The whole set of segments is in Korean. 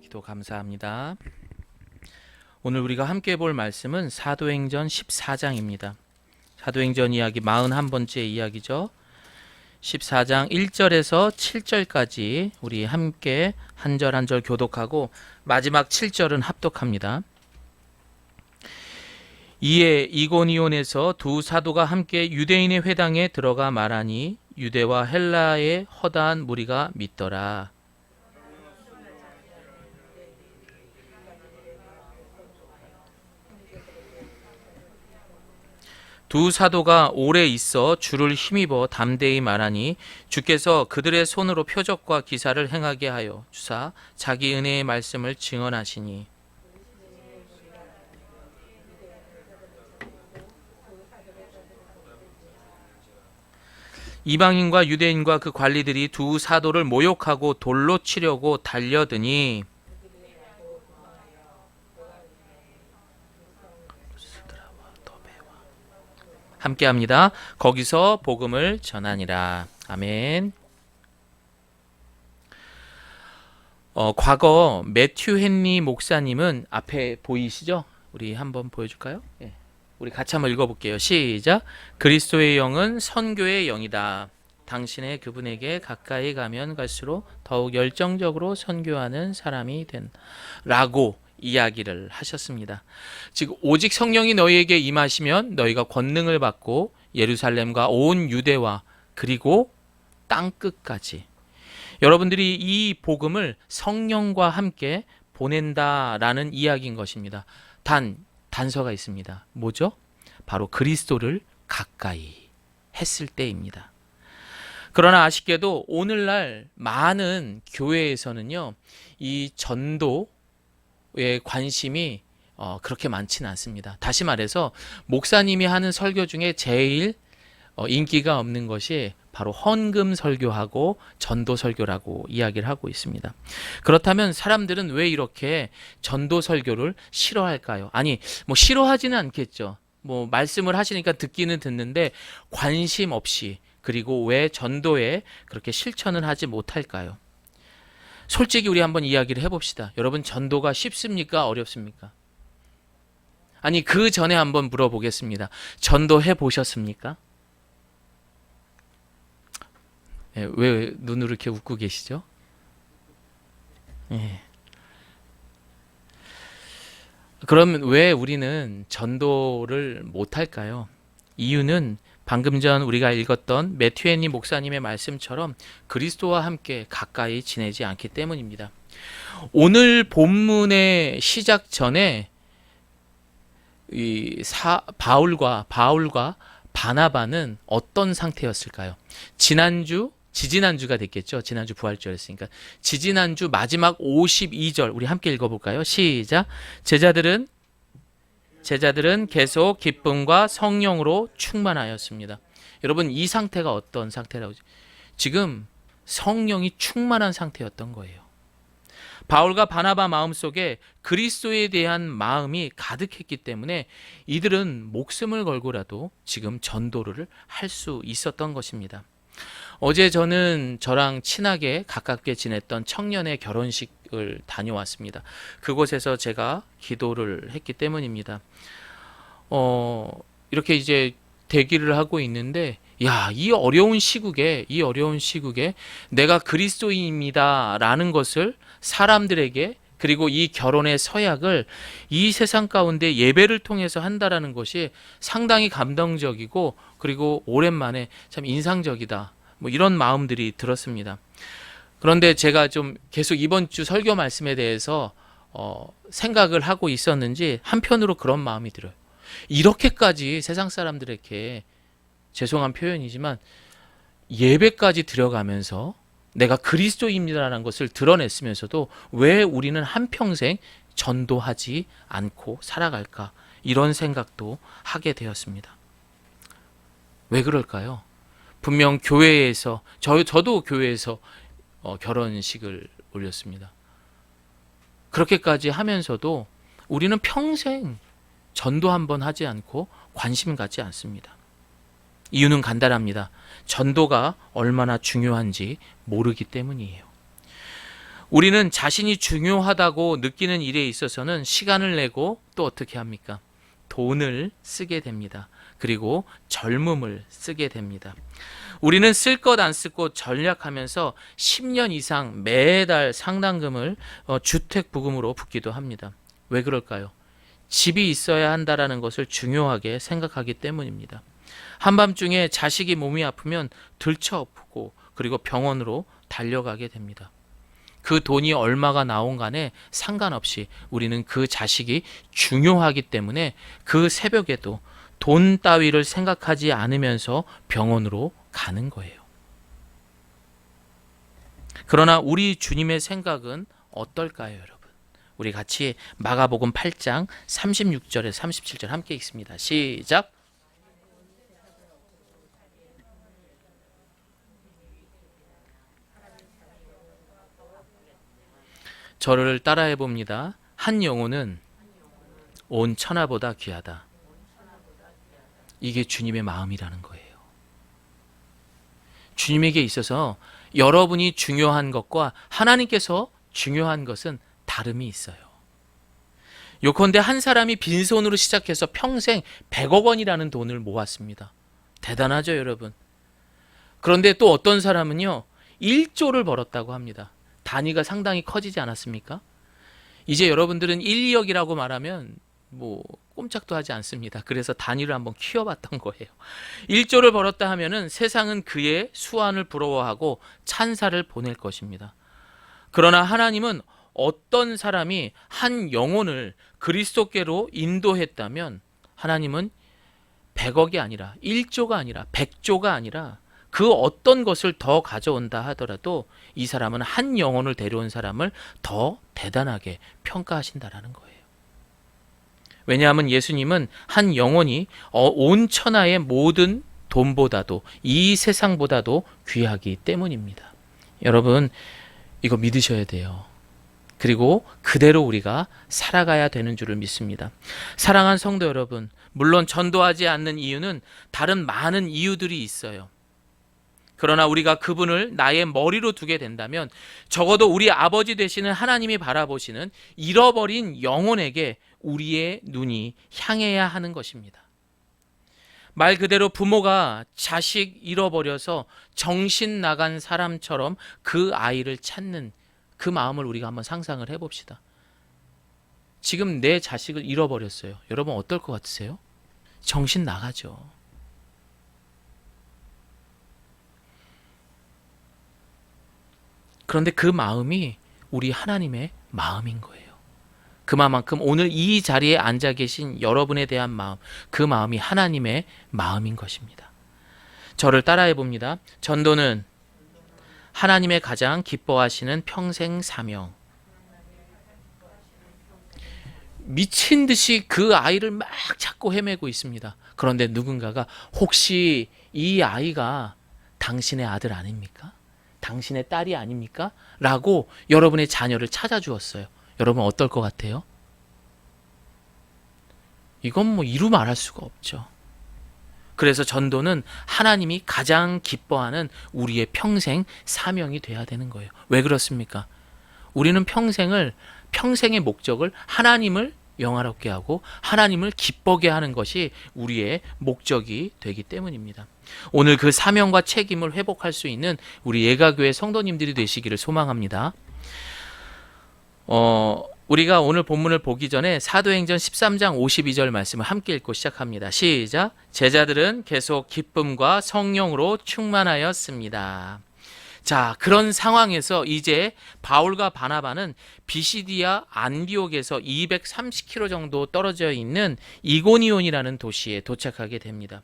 기도 감사합니다. 오늘 우리가 함께 볼 말씀은 사도행전 14장입니다. 사도행전 이야기 41번째 이야기죠. 14장 1절에서 7절까지 우리 함께 한 절 한 절 교독하고 마지막 7절은 합독합니다. 이에 이고니온에서 두 사도가 함께 유대인의 회당에 들어가 말하니 유대와 헬라의 허다한 무리가 믿더라. 두 사도가 오래 있어 주를 힘입어 담대히 말하니 주께서 그들의 손으로 표적과 기사를 행하게 하여 주사 자기 은혜의 말씀을 증언하시니 이방인과 유대인과 그 관리들이 두 사도를 모욕하고 돌로 치려고 달려드니 함께합니다. 거기서 복음을 전하니라. 아멘. 과거 매튜 헨리 목사님은 앞에 보이시죠? 우리 한번 보여줄까요? 예. 우리 같이 한번 읽어볼게요. 시작. 그리스도의 영은 선교의 영이다. 당신의 그분에게 가까이 가면 갈수록 더욱 열정적으로 선교하는 사람이 된라고 이야기를 하셨습니다. 즉 오직 성령이 너희에게 임하시면 너희가 권능을 받고 예루살렘과 온 유대와 그리고 땅 끝까지 여러분들이 이 복음을 성령과 함께 보낸다라는 이야기인 것입니다. 단서가 있습니다. 뭐죠? 바로 그리스도를 가까이 했을 때입니다. 그러나 아쉽게도 오늘날 많은 교회에서는요, 이 전도에 관심이 그렇게 많지는 않습니다. 다시 말해서 목사님이 하는 설교 중에 제일 인기가 없는 것이 바로 헌금 설교하고 전도 설교라고 이야기를 하고 있습니다. 그렇다면 사람들은 왜 이렇게 전도 설교를 싫어할까요? 아니, 뭐 싫어하지는 않겠죠. 뭐 말씀을 하시니까 듣기는 듣는데 관심 없이, 그리고 왜 전도에 그렇게 실천을 하지 못할까요? 솔직히 우리 한번 이야기를 해봅시다. 여러분, 전도가 쉽습니까? 어렵습니까? 아니, 그 전에 한번 물어보겠습니다. 전도해 보셨습니까? 예, 왜 눈으로 이렇게 웃고 계시죠? 예. 그러면 왜 우리는 전도를 못할까요? 이유는 방금 전 우리가 읽었던 매튜 헨리 목사님의 말씀처럼 그리스도와 함께 가까이 지내지 않기 때문입니다. 오늘 본문의 시작 전에 바울과 바나바는 어떤 상태였을까요? 지지난주가 됐겠죠. 지난주 부활절이었으니까. 지지난주 마지막 52절 우리 함께 읽어볼까요? 시작. 제자들은 계속 기쁨과 성령으로 충만하였습니다. 여러분, 이 상태가 어떤 상태라고? 지금 성령이 충만한 상태였던 거예요. 바울과 바나바 마음속에 그리스도에 대한 마음이 가득했기 때문에 이들은 목숨을 걸고라도 지금 전도를 할 수 있었던 것입니다. 어제 저는 저랑 친하게 가깝게 지냈던 청년의 결혼식을 다녀왔습니다. 그곳에서 제가 기도를 했기 때문입니다. 이렇게 이제 대기를 하고 있는데, 이 어려운 시국에 내가 그리스도인입니다라는 것을 사람들에게, 그리고 이 결혼의 서약을 이 세상 가운데 예배를 통해서 한다라는 것이 상당히 감동적이고, 그리고 오랜만에 참 인상적이다, 뭐 이런 마음들이 들었습니다. 그런데 제가 좀 계속 이번 주 설교 말씀에 대해서 생각을 하고 있었는지 한편으로 그런 마음이 들어요. 이렇게까지 세상 사람들에게, 죄송한 표현이지만, 예배까지 드려가면서 내가 그리스도입니다라는 것을 드러냈으면서도 왜 우리는 한평생 전도하지 않고 살아갈까, 이런 생각도 하게 되었습니다. 왜 그럴까요? 분명 교회에서, 저도 교회에서 결혼식을 올렸습니다. 그렇게까지 하면서도 우리는 평생 전도 한번 하지 않고 관심 갖지 않습니다. 이유는 간단합니다. 전도가 얼마나 중요한지 모르기 때문이에요. 우리는 자신이 중요하다고 느끼는 일에 있어서는 시간을 내고 또 어떻게 합니까? 돈을 쓰게 됩니다. 그리고 젊음을 쓰게 됩니다. 우리는 쓸 것 안 쓰고 전략하면서 10년 이상 매달 상당금을 주택 부금으로 붓기도 합니다. 왜 그럴까요? 집이 있어야 한다라는 것을 중요하게 생각하기 때문입니다. 한밤중에 자식이 몸이 아프면 들쳐엎고 그리고 병원으로 달려가게 됩니다. 그 돈이 얼마가 나온 간에 상관없이 우리는 그 자식이 중요하기 때문에 그 새벽에도 돈 따위를 생각하지 않으면서 병원으로 가는 거예요. 그러나 우리 주님의 생각은 어떨까요, 여러분? 우리 같이 마가복음 8장 36절에 37절 함께 읽습니다. 시작. 저를 따라해 봅니다. 한 영혼은 온 천하보다 귀하다. 이게 주님의 마음이라는 거예요. 주님에게 있어서 여러분이 중요한 것과 하나님께서 중요한 것은 다름이 있어요. 요컨대 한 사람이 빈손으로 시작해서 평생 100억 원이라는 돈을 모았습니다. 대단하죠, 여러분. 그런데 또 어떤 사람은요 1조를 벌었다고 합니다. 단위가 상당히 커지지 않았습니까? 이제 여러분들은 1, 2억이라고 말하면 뭐 꼼짝도 하지 않습니다. 그래서 단위를 한번 키워봤던 거예요. 1조를 벌었다 하면은 세상은 그의 수완을 부러워하고 찬사를 보낼 것입니다. 그러나 하나님은 어떤 사람이 한 영혼을 그리스도께로 인도했다면 하나님은 100억이 아니라 1조가 아니라 100조가 아니라 그 어떤 것을 더 가져온다 하더라도 이 사람은 한 영혼을 데려온 사람을 더 대단하게 평가하신다라는 거예요. 왜냐하면 예수님은 한 영혼이 온 천하의 모든 돈보다도 이 세상보다도 귀하기 때문입니다. 여러분 이거 믿으셔야 돼요. 그리고 그대로 우리가 살아가야 되는 줄을 믿습니다. 사랑하는 성도 여러분, 물론 전도하지 않는 이유는 다른 많은 이유들이 있어요. 그러나 우리가 그분을 나의 머리로 두게 된다면 적어도 우리 아버지 되시는 하나님이 바라보시는 잃어버린 영혼에게 우리의 눈이 향해야 하는 것입니다. 말 그대로 부모가 자식 잃어버려서 정신 나간 사람처럼 그 아이를 찾는 그 마음을 우리가 한번 상상을 해봅시다. 지금 내 자식을 잃어버렸어요. 여러분 어떨 것 같으세요? 정신 나가죠. 그런데 그 마음이 우리 하나님의 마음인 거예요. 그만큼 오늘 이 자리에 앉아 계신 여러분에 대한 마음, 그 마음이 하나님의 마음인 것입니다. 저를 따라해 봅니다. 전도는 하나님의 가장 기뻐하시는 평생 사명. 미친 듯이 그 아이를 막 찾고 헤매고 있습니다. 그런데 누군가가 혹시 이 아이가 당신의 아들 아닙니까? 당신의 딸이 아닙니까? 라고 여러분의 자녀를 찾아주었어요. 여러분 어떨 것 같아요? 이건 뭐 이루 말할 수가 없죠. 그래서 전도는 하나님이 가장 기뻐하는 우리의 평생 사명이 돼야 되는 거예요. 왜 그렇습니까? 우리는 평생의 목적을 하나님을 영화롭게 하고 하나님을 기쁘게 하는 것이 우리의 목적이 되기 때문입니다. 오늘 그 사명과 책임을 회복할 수 있는 우리 예가교회 성도님들이 되시기를 소망합니다. 우리가 오늘 본문을 보기 전에 사도행전 13장 52절 말씀을 함께 읽고 시작합니다. 시작. 제자들은 계속 기쁨과 성령으로 충만하였습니다. 자, 그런 상황에서 이제 바울과 바나바는 비시디아 안디옥에서 230km 정도 떨어져 있는 이고니온이라는 도시에 도착하게 됩니다.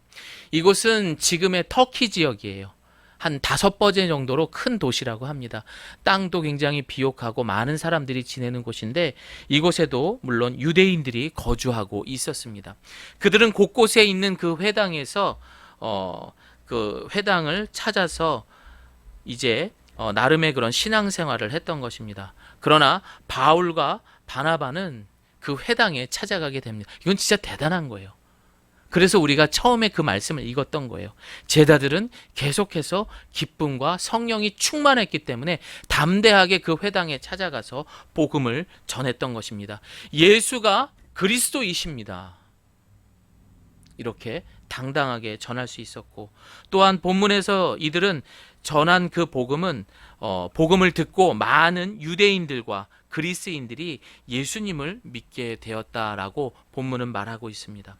이곳은 지금의 터키 지역이에요. 한 5번째 정도로 큰 도시라고 합니다. 땅도 굉장히 비옥하고 많은 사람들이 지내는 곳인데 이곳에도 물론 유대인들이 거주하고 있었습니다. 그들은 곳곳에 있는 그 회당에서 그 회당을 찾아서 이제 나름의 그런 신앙생활을 했던 것입니다. 그러나 바울과 바나바는 그 회당에 찾아가게 됩니다. 이건 진짜 대단한 거예요. 그래서 우리가 처음에 그 말씀을 읽었던 거예요. 제자들은 계속해서 기쁨과 성령이 충만했기 때문에 담대하게 그 회당에 찾아가서 복음을 전했던 것입니다. 예수가 그리스도이십니다. 이렇게 당당하게 전할 수 있었고, 또한 본문에서 이들은 전한 그 복음은 복음을 듣고 많은 유대인들과 그리스인들이 예수님을 믿게 되었다라고 본문은 말하고 있습니다.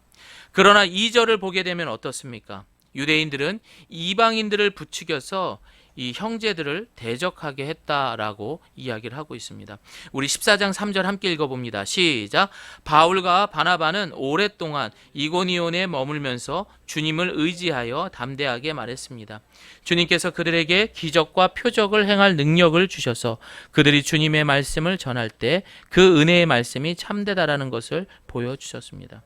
그러나 2절을 보게 되면 어떻습니까? 유대인들은 이방인들을 부추겨서 이 형제들을 대적하게 했다라고 이야기를 하고 있습니다. 우리 14장 3절 함께 읽어봅니다. 시작. 바울과 바나바는 오랫동안 이고니온에 머물면서 주님을 의지하여 담대하게 말했습니다. 주님께서 그들에게 기적과 표적을 행할 능력을 주셔서 그들이 주님의 말씀을 전할 때 그 은혜의 말씀이 참되다라는 것을 보여주셨습니다.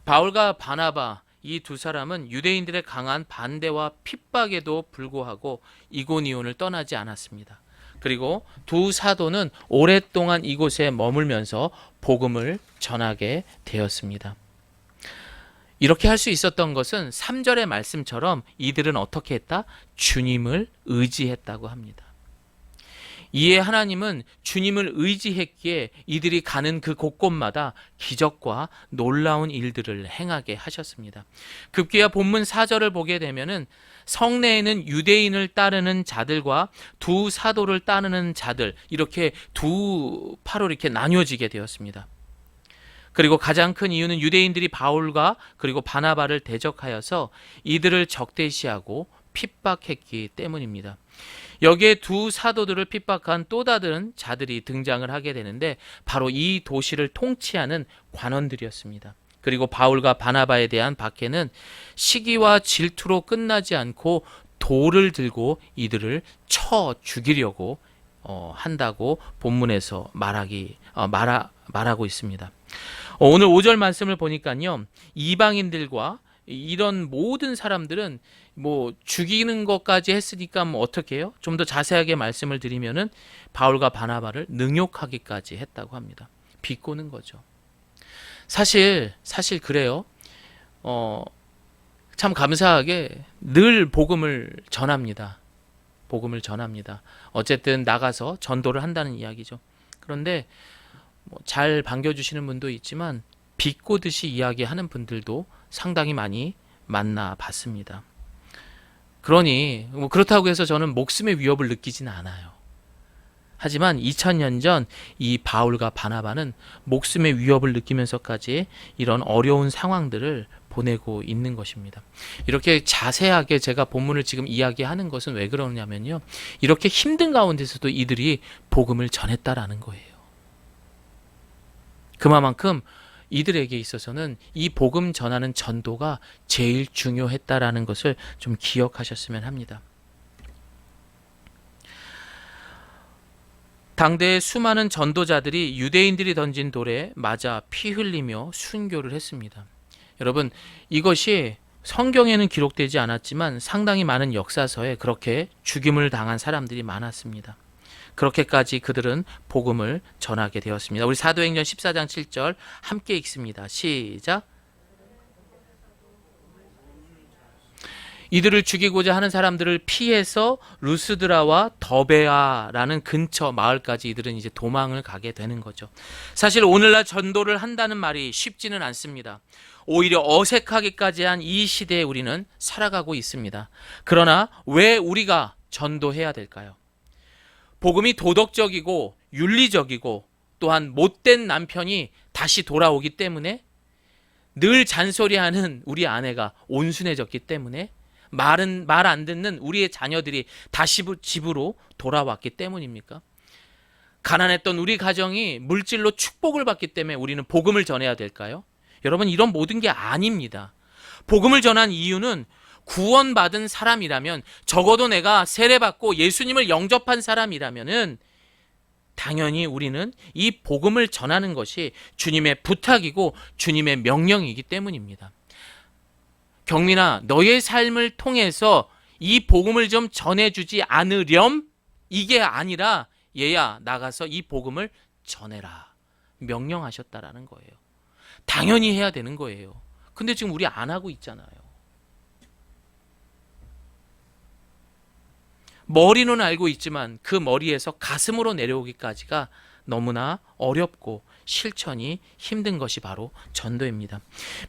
바울과 바나바, 이 두 사람은 유대인들의 강한 반대와 핍박에도 불구하고 이고니온을 떠나지 않았습니다. 그리고 두 사도는 오랫동안 이곳에 머물면서 복음을 전하게 되었습니다. 이렇게 할 수 있었던 것은 3절의 말씀처럼 이들은 어떻게 했다? 주님을 의지했다고 합니다. 이에 하나님은 주님을 의지했기에 이들이 가는 그 곳곳마다 기적과 놀라운 일들을 행하게 하셨습니다. 급기야 본문 4절을 보게 되면은 성내에는 유대인을 따르는 자들과 두 사도를 따르는 자들, 이렇게 두 파로 이렇게 나뉘어지게 되었습니다. 그리고 가장 큰 이유는 유대인들이 바울과 그리고 바나바를 대적하여서 이들을 적대시하고 핍박했기 때문입니다. 여기에 두 사도들을 핍박한 또 다른 자들이 등장을 하게 되는데 바로 이 도시를 통치하는 관원들이었습니다. 그리고 바울과 바나바에 대한 박해는 시기와 질투로 끝나지 않고 돌을 들고 이들을 쳐 죽이려고 한다고 본문에서 말하고 있습니다. 오늘 5절 말씀을 보니까요, 이방인들과 이런 모든 사람들은 뭐 죽이는 것까지 했으니까 뭐 어떻게 해요? 좀 더 자세하게 말씀을 드리면은 바울과 바나바를 능욕하기까지 했다고 합니다. 비꼬는 거죠. 사실 그래요. 참 감사하게 늘 복음을 전합니다. 복음을 전합니다. 어쨌든 나가서 전도를 한다는 이야기죠. 그런데 잘 반겨주시는 분도 있지만 비꼬듯이 이야기하는 분들도 상당히 많이 만나봤습니다. 그러니 그렇다고 해서 저는 목숨의 위협을 느끼지는 않아요. 하지만 2000년 전 이 바울과 바나바는 목숨의 위협을 느끼면서까지 이런 어려운 상황들을 보내고 있는 것입니다. 이렇게 자세하게 제가 본문을 지금 이야기하는 것은 왜 그러냐면요, 이렇게 힘든 가운데서도 이들이 복음을 전했다라는 거예요. 그만큼 이들에게 있어서는 이 복음 전하는 전도가 제일 중요했다라는 것을 좀 기억하셨으면 합니다. 당대의 수많은 전도자들이 유대인들이 던진 돌에 맞아 피 흘리며 순교를 했습니다. 여러분, 이것이 성경에는 기록되지 않았지만 상당히 많은 역사서에 그렇게 죽임을 당한 사람들이 많았습니다. 그렇게까지 그들은 복음을 전하게 되었습니다. 우리 사도행전 14장 7절 함께 읽습니다. 시작. 이들을 죽이고자 하는 사람들을 피해서 루스드라와 더베아라는 근처 마을까지 이들은 이제 도망을 가게 되는 거죠. 사실 오늘날 전도를 한다는 말이 쉽지는 않습니다. 오히려 어색하기까지 한 이 시대에 우리는 살아가고 있습니다. 그러나 왜 우리가 전도해야 될까요? 복음이 도덕적이고 윤리적이고 또한 못된 남편이 다시 돌아오기 때문에, 늘 잔소리하는 우리 아내가 온순해졌기 때문에, 말 안 듣는 우리의 자녀들이 다시 집으로 돌아왔기 때문입니까? 가난했던 우리 가정이 물질로 축복을 받기 때문에 우리는 복음을 전해야 될까요? 여러분, 이런 모든 게 아닙니다. 복음을 전한 이유는 구원받은 사람이라면, 적어도 내가 세례받고 예수님을 영접한 사람이라면은 당연히 우리는 이 복음을 전하는 것이 주님의 부탁이고 주님의 명령이기 때문입니다. 경민아, 너의 삶을 통해서 이 복음을 좀 전해주지 않으렴? 이게 아니라 얘야, 나가서 이 복음을 전해라, 명령하셨다라는 거예요. 당연히 해야 되는 거예요. 근데 지금 우리 안 하고 있잖아요. 머리는 알고 있지만 그 머리에서 가슴으로 내려오기까지가 너무나 어렵고 실천이 힘든 것이 바로 전도입니다.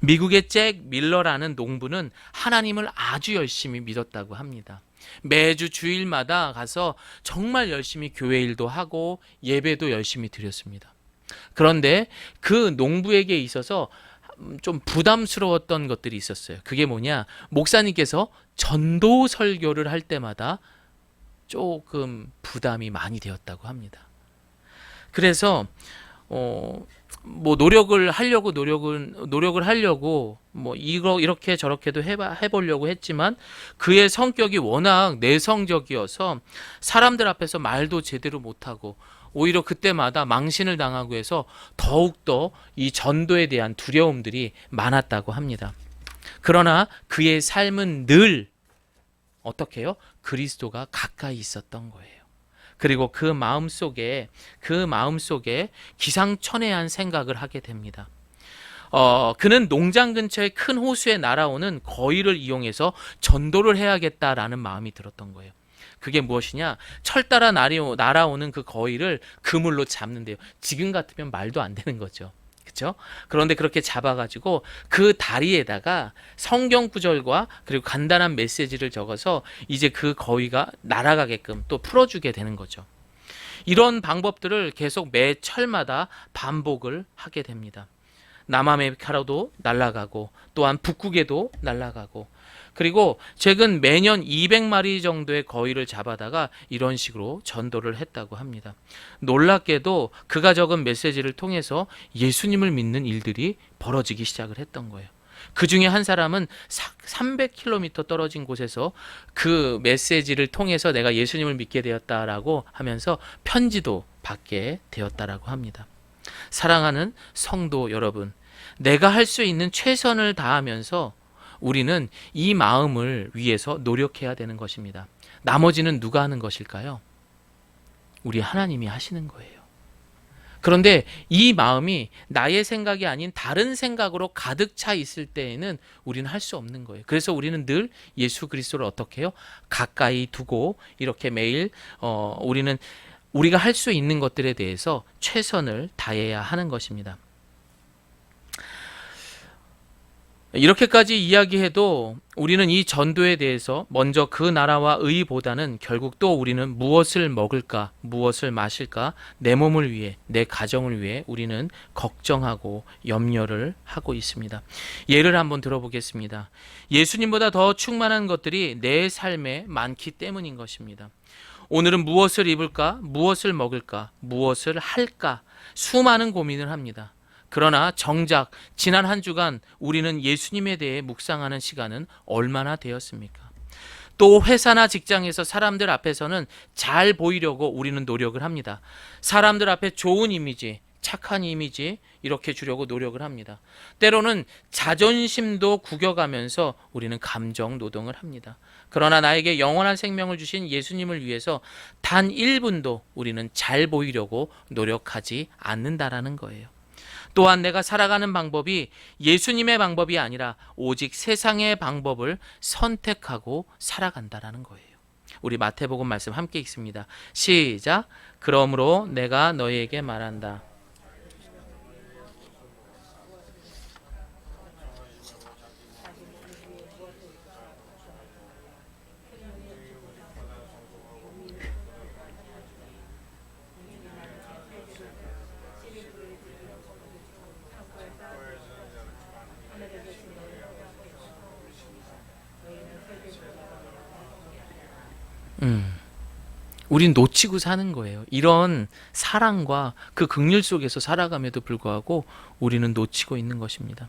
미국의 잭 밀러라는 농부는 하나님을 아주 열심히 믿었다고 합니다. 매주 주일마다 가서 정말 열심히 교회 일도 하고 예배도 열심히 드렸습니다. 그런데 그 농부에게 있어서 좀 부담스러웠던 것들이 있었어요. 그게 뭐냐? 목사님께서 전도 설교를 할 때마다 조금 부담이 많이 되었다고 합니다. 그래서 뭐 노력을 하려고 뭐 이렇게 저렇게도 해보려고 했지만 그의 성격이 워낙 내성적이어서 사람들 앞에서 말도 제대로 못하고 오히려 그때마다 망신을 당하고 해서 더욱더 이 전도에 대한 두려움들이 많았다고 합니다. 그러나 그의 삶은 늘 어떻게 해요? 그리스도가 가까이 있었던 거예요. 그리고 그 마음속에 기상천외한 생각을 하게 됩니다. 그는 농장 근처의 큰 호수에 날아오는 거위를 이용해서 전도를 해야겠다라는 마음이 들었던 거예요. 그게 무엇이냐? 철 따라 날아오는 그 거위를 그물로 잡는데요. 지금 같으면 말도 안 되는 거죠. 그렇죠? 그런데 그렇게 잡아가지고 그 다리에다가 성경 구절과 그리고 간단한 메시지를 적어서 이제 그 거위가 날아가게끔 또 풀어주게 되는 거죠. 이런 방법들을 계속 매 철마다 반복을 하게 됩니다. 남아메리카로도 날아가고 또한 북극에도 날아가고 그리고 최근 매년 200마리 정도의 거위를 잡아다가 이런 식으로 전도를 했다고 합니다. 놀랍게도 그가 적은 메시지를 통해서 예수님을 믿는 일들이 벌어지기 시작을 했던 거예요. 그 중에 한 사람은 300km 떨어진 곳에서 그 메시지를 통해서 내가 예수님을 믿게 되었다라고 하면서 편지도 받게 되었다라고 합니다. 사랑하는 성도 여러분, 내가 할 수 있는 최선을 다하면서 우리는 이 마음을 위해서 노력해야 되는 것입니다. 나머지는 누가 하는 것일까요? 우리 하나님이 하시는 거예요. 그런데 이 마음이 나의 생각이 아닌 다른 생각으로 가득 차 있을 때에는 우리는 할 수 없는 거예요. 그래서 우리는 늘 예수 그리스도를 어떻게 해요? 가까이 두고 이렇게 매일 우리는 우리가 할 수 있는 것들에 대해서 최선을 다해야 하는 것입니다. 이렇게까지 이야기해도 우리는 이 전도에 대해서 먼저 그 나라와 의보다는 결국 또 우리는 무엇을 먹을까, 무엇을 마실까, 내 몸을 위해, 내 가정을 위해 우리는 걱정하고 염려를 하고 있습니다. 예를 한번 들어보겠습니다. 예수님보다 더 충만한 것들이 내 삶에 많기 때문인 것입니다. 오늘은 무엇을 입을까, 무엇을 먹을까, 무엇을 할까, 수많은 고민을 합니다. 그러나 정작 지난 한 주간 우리는 예수님에 대해 묵상하는 시간은 얼마나 되었습니까? 또 회사나 직장에서 사람들 앞에서는 잘 보이려고 우리는 노력을 합니다. 사람들 앞에 좋은 이미지, 착한 이미지 이렇게 주려고 노력을 합니다. 때로는 자존심도 구겨가면서 우리는 감정 노동을 합니다. 그러나 나에게 영원한 생명을 주신 예수님을 위해서 단 1분도 우리는 잘 보이려고 노력하지 않는다라는 거예요. 또한 내가 살아가는 방법이 예수님의 방법이 아니라 오직 세상의 방법을 선택하고 살아간다라는 거예요. 우리 마태복음 말씀 함께 읽습니다. 시작. 그러므로 내가 너희에게 말한다. 우린 놓치고 사는 거예요. 이런 사랑과 그 긍휼 속에서 살아감에도 불구하고 우리는 놓치고 있는 것입니다.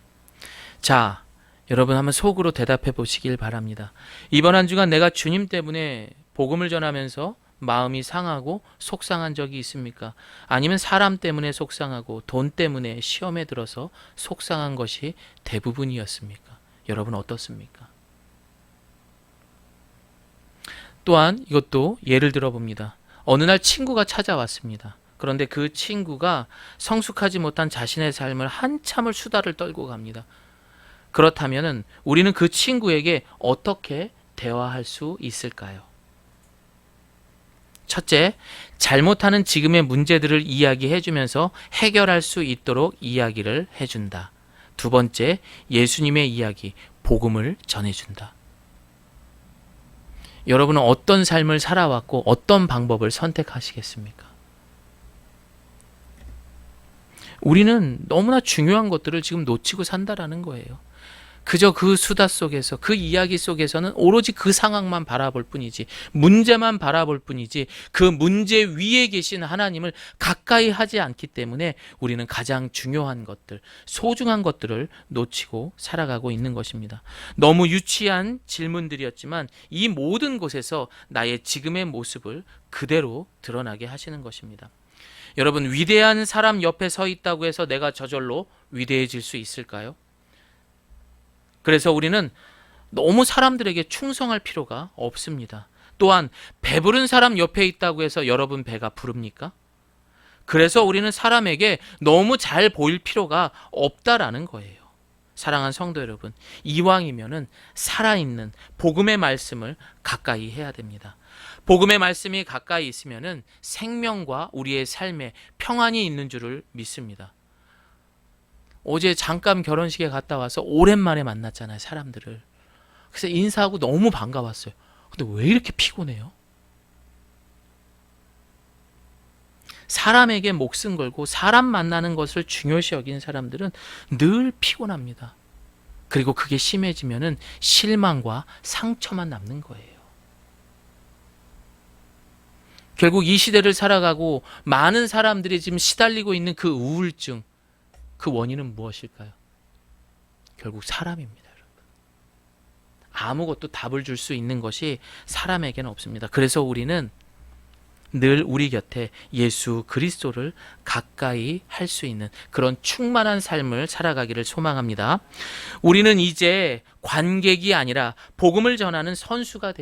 자, 여러분 한번 속으로 대답해 보시길 바랍니다. 이번 한 주간 내가 주님 때문에 복음을 전하면서 마음이 상하고 속상한 적이 있습니까? 아니면 사람 때문에 속상하고 돈 때문에 시험에 들어서 속상한 것이 대부분이었습니까? 여러분 어떻습니까? 또한 이것도 예를 들어봅니다. 어느 날 친구가 찾아왔습니다. 그런데 그 친구가 성숙하지 못한 자신의 삶을 한참을 수다를 떨고 갑니다. 그렇다면은 우리는 그 친구에게 어떻게 대화할 수 있을까요? 첫째, 잘못하는 지금의 문제들을 이야기해 주면서 해결할 수 있도록 이야기를 해준다. 두 번째, 예수님의 이야기, 복음을 전해준다. 여러분은 어떤 삶을 살아왔고 어떤 방법을 선택하시겠습니까? 우리는 너무나 중요한 것들을 지금 놓치고 산다라는 거예요. 그저 그 수다 속에서, 그 이야기 속에서는 오로지 그 상황만 바라볼 뿐이지, 문제만 바라볼 뿐이지, 그 문제 위에 계신 하나님을 가까이 하지 않기 때문에 우리는 가장 중요한 것들, 소중한 것들을 놓치고 살아가고 있는 것입니다. 너무 유치한 질문들이었지만 이 모든 곳에서 나의 지금의 모습을 그대로 드러나게 하시는 것입니다. 여러분, 위대한 사람 옆에 서 있다고 해서 내가 저절로 위대해질 수 있을까요? 그래서 우리는 너무 사람들에게 충성할 필요가 없습니다. 또한 배부른 사람 옆에 있다고 해서 여러분 배가 부릅니까? 그래서 우리는 사람에게 너무 잘 보일 필요가 없다라는 거예요. 사랑하는 성도 여러분, 이왕이면은 살아있는 복음의 말씀을 가까이 해야 됩니다. 복음의 말씀이 가까이 있으면은 생명과 우리의 삶에 평안이 있는 줄을 믿습니다. 어제 잠깐 결혼식에 갔다 와서 오랜만에 만났잖아요, 사람들을. 그래서 인사하고 너무 반가웠어요. 근데 왜 이렇게 피곤해요? 사람에게 목숨 걸고 사람 만나는 것을 중요시 여기는 사람들은 늘 피곤합니다. 그리고 그게 심해지면은 실망과 상처만 남는 거예요. 결국 이 시대를 살아가고 많은 사람들이 지금 시달리고 있는 그 우울증, 그 원인은 무엇일까요? 결국 사람입니다, 여러분. 아무것도 답을 줄 수 있는 것이 사람에게는 없습니다. 그래서 우리는 늘 우리 곁에 예수 그리스도를 가까이 할 수 있는 그런 충만한 삶을 살아가기를 소망합니다. 우리는 이제 관객이 아니라 복음을 전하는 선수가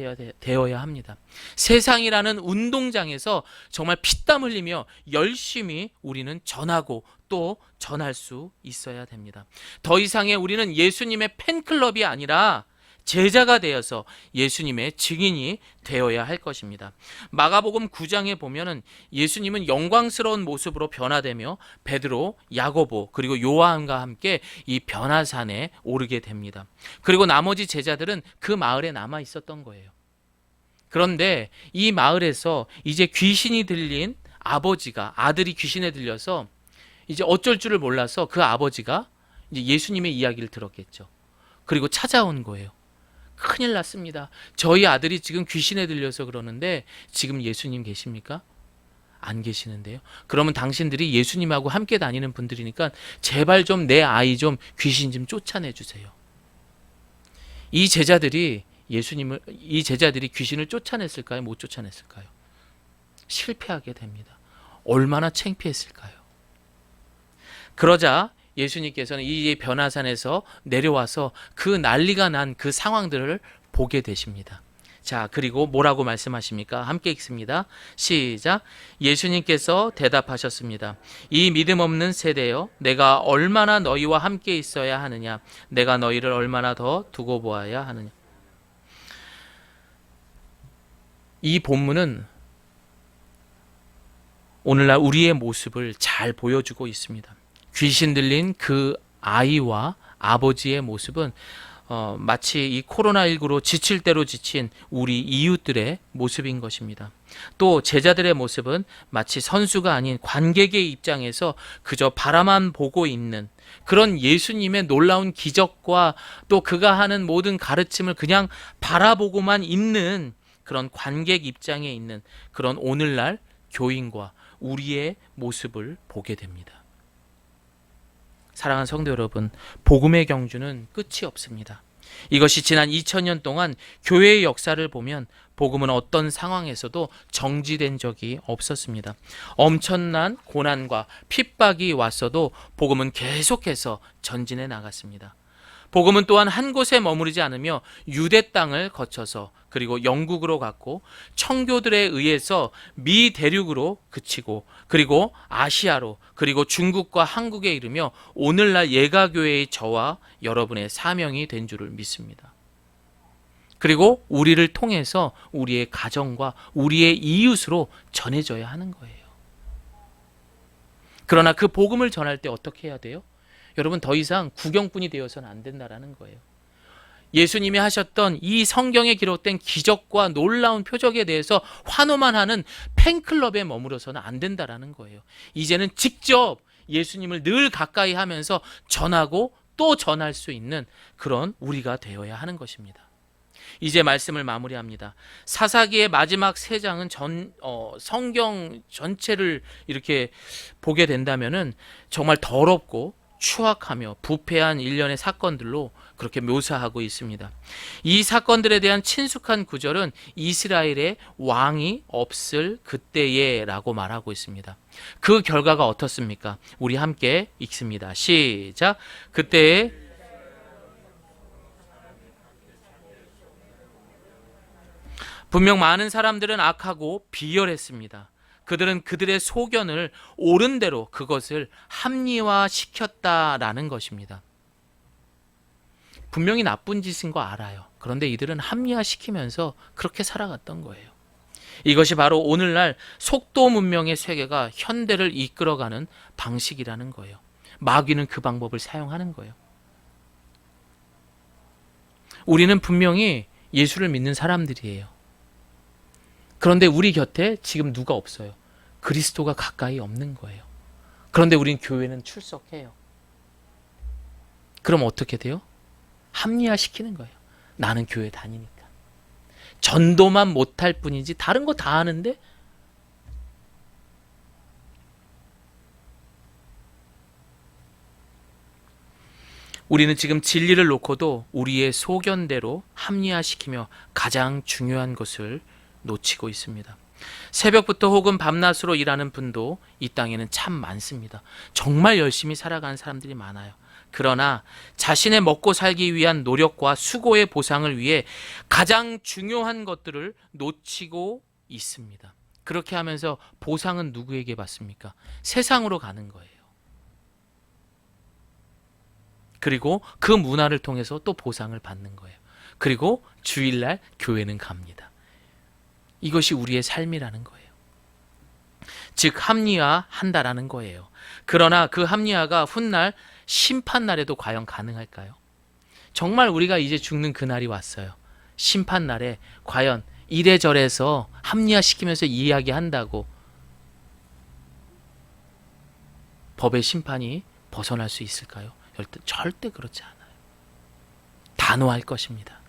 되어야 합니다. 세상이라는 운동장에서 정말 피땀 흘리며 열심히 우리는 전하고 또 전할 수 있어야 됩니다. 더 이상의 우리는 예수님의 팬클럽이 아니라 제자가 되어서 예수님의 증인이 되어야 할 것입니다. 마가복음 9장에 보면은 예수님은 영광스러운 모습으로 변화되며 베드로, 야고보 그리고 요한과 함께 이 변화산에 오르게 됩니다. 그리고 나머지 제자들은 그 마을에 남아 있었던 거예요. 그런데 이 마을에서 이제 귀신이 들린 아들이 귀신에 들려서 이제 어쩔 줄을 몰라서 그 아버지가 이제 예수님의 이야기를 들었겠죠. 그리고 찾아온 거예요. 큰일 났습니다. 저희 아들이 지금 귀신에 들려서 그러는데 지금 예수님 계십니까? 안 계시는데요. 그러면 당신들이 예수님하고 함께 다니는 분들이니까 제발 좀 내 아이 좀 귀신 좀 쫓아내 주세요. 이 제자들이 귀신을 쫓아냈을까요? 못 쫓아냈을까요? 실패하게 됩니다. 얼마나 창피했을까요? 그러자 예수님께서는 이 변화산에서 내려와서 그 난리가 난 그 상황들을 보게 되십니다. 자, 그리고 뭐라고 말씀하십니까? 함께 읽습니다. 시작. 예수님께서 대답하셨습니다. 이 믿음 없는 세대여, 내가 얼마나 너희와 함께 있어야 하느냐? 내가 너희를 얼마나 더 두고 보아야 하느냐? 이 본문은 오늘날 우리의 모습을 잘 보여주고 있습니다. 귀신 들린 그 아이와 아버지의 모습은 마치 이 코로나19로 지칠 대로 지친 우리 이웃들의 모습인 것입니다. 또 제자들의 모습은 마치 선수가 아닌 관객의 입장에서 그저 바라만 보고 있는 그런 예수님의 놀라운 기적과 또 그가 하는 모든 가르침을 그냥 바라보고만 있는 그런 관객 입장에 있는 그런 오늘날 교인과 우리의 모습을 보게 됩니다. 사랑하는 성도 여러분, 복음의 경주는 끝이 없습니다. 이것이 지난 2000년 동안 교회의 역사를 보면 복음은 어떤 상황에서도 정지된 적이 없었습니다. 엄청난 고난과 핍박이 왔어도 복음은 계속해서 전진해 나갔습니다. 복음은 또한 한 곳에 머무르지 않으며 유대 땅을 거쳐서 그리고 영국으로 갔고 청교들에 의해서 미 대륙으로 그치고 그리고 아시아로 그리고 중국과 한국에 이르며 오늘날 예가교회의 저와 여러분의 사명이 된 줄을 믿습니다. 그리고 우리를 통해서 우리의 가정과 우리의 이웃으로 전해져야 하는 거예요. 그러나 그 복음을 전할 때 어떻게 해야 돼요? 여러분, 더 이상 구경꾼이 되어서는 안 된다라는 거예요. 예수님이 하셨던 이 성경에 기록된 기적과 놀라운 표적에 대해서 환호만 하는 팬클럽에 머물러서는 안 된다라는 거예요. 이제는 직접 예수님을 늘 가까이 하면서 전하고 또 전할 수 있는 그런 우리가 되어야 하는 것입니다. 이제 말씀을 마무리합니다. 사사기의 마지막 세 장은 성경 전체를 이렇게 보게 된다면은 정말 더럽고 추악하며 부패한 일련의 사건들로 그렇게 묘사하고 있습니다. 이 사건들에 대한 친숙한 구절은 이스라엘의 왕이 없을 그때에 라고 말하고 있습니다. 그 결과가 어떻습니까? 우리 함께 읽습니다. 시작. 그때에 분명 많은 사람들은 악하고 비열했습니다. 그들은 그들의 소견을 옳은 대로 그것을 합리화시켰다라는 것입니다. 분명히 나쁜 짓인 거 알아요. 그런데 이들은 합리화시키면서 그렇게 살아갔던 거예요. 이것이 바로 오늘날 속도 문명의 세계가 현대를 이끌어가는 방식이라는 거예요. 마귀는 그 방법을 사용하는 거예요. 우리는 분명히 예수를 믿는 사람들이에요. 그런데 우리 곁에 지금 누가 없어요. 그리스도가 가까이 없는 거예요. 그런데 우린 교회는 출석해요. 그럼 어떻게 돼요? 합리화시키는 거예요. 나는 교회 다니니까. 전도만 못할 뿐이지 다른 거 다 하는데 우리는 지금 진리를 놓고도 우리의 소견대로 합리화시키며 가장 중요한 것을 놓치고 있습니다. 새벽부터 혹은 밤낮으로 일하는 분도 이 땅에는 참 많습니다. 정말 열심히 살아가는 사람들이 많아요. 그러나 자신의 먹고 살기 위한 노력과 수고의 보상을 위해 가장 중요한 것들을 놓치고 있습니다. 그렇게 하면서 보상은 누구에게 받습니까? 세상으로 가는 거예요. 그리고 그 문화를 통해서 또 보상을 받는 거예요. 그리고 주일날 교회는 갑니다. 이것이 우리의 삶이라는 거예요. 즉 합리화한다라는 거예요. 그러나 그 합리화가 훗날 심판날에도 과연 가능할까요? 정말 우리가 이제 죽는 그날이 왔어요. 심판날에 과연 이래저래서 합리화시키면서 이야기한다고 법의 심판이 벗어날 수 있을까요? 절대 그렇지 않아요. 단호할 것입니다.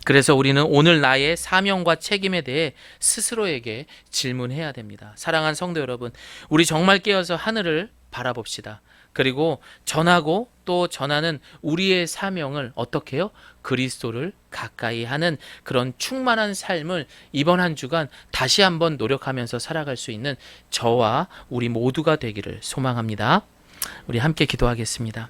그래서 우리는 오늘 나의 사명과 책임에 대해 스스로에게 질문해야 됩니다. 사랑하는 성도 여러분, 우리 정말 깨어서 하늘을 바라봅시다. 그리고 전하고 또 전하는 우리의 사명을 어떻게 해요? 그리스도를 가까이 하는 그런 충만한 삶을 이번 한 주간 다시 한번 노력하면서 살아갈 수 있는 저와 우리 모두가 되기를 소망합니다. 우리 함께 기도하겠습니다.